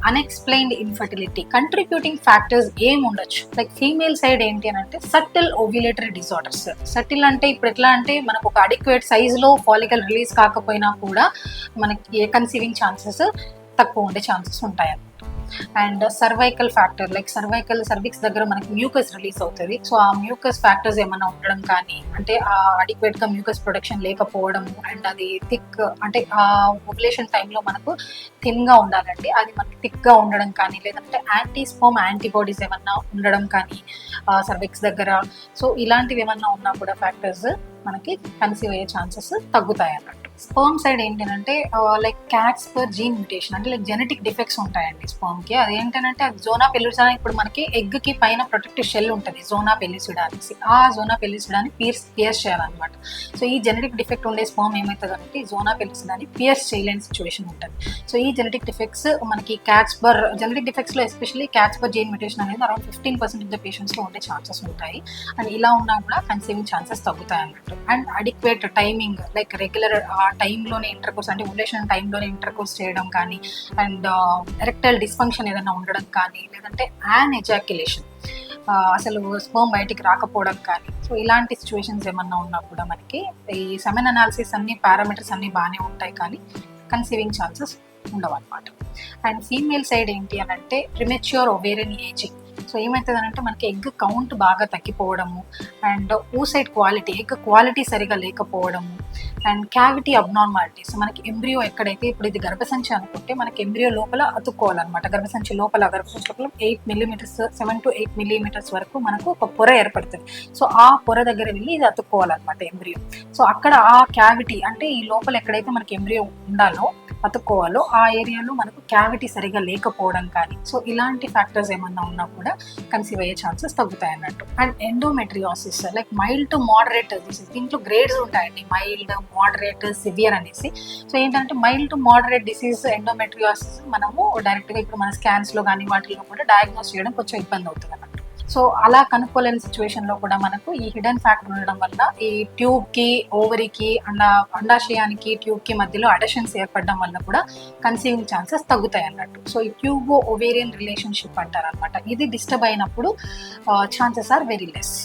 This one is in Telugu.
అన్ఎక్స్ప్లెయిన్డ్ ఇన్ఫర్టిలిటీ కంట్రిబ్యూటింగ్ ఫ్యాక్టర్స్ ఏం ఉండొచ్చు. లైక్ ఫీమేల్ సైడ్ ఏంటి అని అంటే సటిల్ ఓవ్యులేటరీ డిజార్డర్స్. సటిల్ అంటే ఇప్పుడు ఎట్లా అంటే మనకు ఒక అడిక్వేట్ సైజులో ఫాలికల్ రిలీజ్ కాకపోయినా కూడా మనకి కన్సీవింగ్ ఛాన్సెస్ తక్కువ ఉండే ఛాన్సెస్ ఉంటాయి. And cervical factor, like cervix దగ్గర మనకి మ్యూకస్ రిలీజ్ అవుతుంది. సో ఆ మ్యూకస్ ఫ్యాక్టర్స్ ఏమైనా ఉండడం కానీ, అంటే ఆ అడిక్వేట్ గా మ్యూకస్ ప్రొడక్షన్ లేకపోవడం, అండ్ అది థిక్ అంటే ఆ ఓవ్యులేషన్ టైంలో మనకు థిన్ గా ఉండాలండి, అది మనకి థిక్ గా ఉండడం కానీ, లేదంటే యాంటీస్పర్మ్ యాంటీబాడీస్ ఏమన్నా ఉండడం కానీ సర్విక్స్ దగ్గర. సో ఇలాంటివి ఏమన్నా ఉన్నా కూడా ఫ్యాక్టర్స్ మనకి కన్సీవ్ అయ్యే ఛాన్సెస్ తగ్గుతాయి అన్నట్టు. స్పర్మ్ సైడ్ ఏంటంటే లైక్ క్యాట్స్పర్ జీన్ మ్యూటేషన్, అంటే లైక్ జెనెటిక్ డిఫెక్ట్స్ ఉంటాయండి స్పర్మ్ కి. అదేంటంటే అది జోనా పెల్లుసిడా, ఇప్పుడు మనకి ఎగ్ కి పైన ప్రొటెక్టివ్ షెల్ ఉంటుంది జోనా పెల్లుసిడా అనేసి, ఆ జోనా పెల్లుసిడాని పియర్స్ చేయాలన్నమాట. సో ఈ జెనెటిక్ డిఫెక్ట్ ఉండే స్పర్మ్ ఏమవుతుంది అంటే జోనా పెల్లుసిడాని పియర్స్ చేయలేని సిచ్యువేషన్ ఉంటుంది. సో ఈ జెనెటిక్ డిఫెక్ట్స్ మనకి క్యాట్స్పర్ జెనెటిక్ డిఫెక్ట్స్ లో ఎస్పెషల్లీ క్యాట్స్పర్ జీన్ మ్యూటేషన్ అనేది అరౌండ్ 15% ఆఫ్ ద పేషెంట్స్ లో ఉండే ఛాన్సెస్ ఉంటాయి. అండ్ ఇలా ఉన్నా కూడా కన్సీవింగ్ ఛాన్సెస్ తగ్గుతాయి అన్నట్టు. And adequate timing, like regular ఆ టైంలోనే ఇంటర్కోర్స్, అంటే ఓవ్యులేషన్ టైంలోనే ఇంటర్కోర్స్ చేయడం కానీ, అండ్ ఎరెక్టైల్ డిస్ఫంక్షన్ ఏదైనా ఉండడం కానీ, లేదంటే యాన్ ఎజాక్యులేషన్, అసలు స్పర్మ్ బయటికి రాకపోవడం కానీ. సో ఇలాంటి సిచ్యువేషన్స్ ఏమన్నా ఉన్నా కూడా మనకి ఈ సెమెన్ అనాలిసిస్ అన్ని పారామీటర్స్ అన్ని బాగానే ఉంటాయి, కానీ కన్సీవింగ్ ఛాన్సెస్ ఉండవు అనమాట. అండ్ ఫీమేల్ సైడ్ ఏంటి అని అంటే ప్రిమెచ్యూర్ ఓవేరియన్ ఏజింగ్. సో ఏమవుతుంది అంటే మనకి ఎగ్ కౌంట్ బాగా తగ్గిపోవడము, and oocyte quality, egg quality సరిగా లేకపోవడము, అండ్ క్యావిటీ అబ్నార్మాలిటీస్. మనకి ఎంబ్రియో ఎక్కడైతే, ఇప్పుడు ఇది గర్భసంచి అనుకుంటే మనకి ఎంబ్రియో లోపల అతుక్కోవాలన్నమాట. గర్భసంచి లోపల 8 మిల్లీమీటర్స్ 7 to 8 మిల్లీమీటర్స్ వరకు మనకు ఒక పొర ఏర్పడుతుంది. సో ఆ పొర దగ్గర వెళ్ళి ఇది అతుక్కోవాలన్నమాట ఎంబ్రియో. సో అక్కడ ఆ క్యావిటీ, అంటే ఈ లోపల ఎక్కడైతే మనకి ఎంబ్రియో ఉండాలో అతుక్కోవాలో ఆ ఏరియాలో మనకు క్యావిటీ సరిగా లేకపోవడం కానీ. సో ఇలాంటి ఫ్యాక్టర్స్ ఏమన్నా ఉన్నా కూడా కన్సీవ్ అయ్యే ఛాన్సెస్ తగ్గుతాయి అన్నట్టు. And endometriosis, like mild to moderate disease. దీంట్లో గ్రేడ్స్ ఉంటాయండి, మైల్డ్, మోడరేట్, సివియర్ అనేసి. సో ఏంటంటే mild to moderate disease endometriosis మనము డైరెక్ట్గా ఇప్పుడు మన స్కాన్స్లో కానీ వాటిలో కూడా డయాగ్నోస్ చేయడం కొంచెం ఇబ్బంది అవుతుంది అన్నట్టు. సో అలా కనుక్కోలేని సిచ్యువేషన్లో కూడా మనకు ఈ హిడెన్ ఫ్యాక్టర్ ఉండడం వల్ల ఈ ట్యూబ్కి, ఓవరీకి, అండాశయానికి ట్యూబ్కి మధ్యలో అడషన్స్ ఏర్పడడం వల్ల కూడా కన్సీవింగ్ ఛాన్సెస్ తగ్గుతాయి అన్నట్టు. సో ఈ ట్యూబో ఓవేరియన్ రిలేషన్షిప్ అంటారు అనమాట. ఇది డిస్టర్బ్ అయినప్పుడు ఛాన్సెస్ ఆర్ వెరీ లెస్.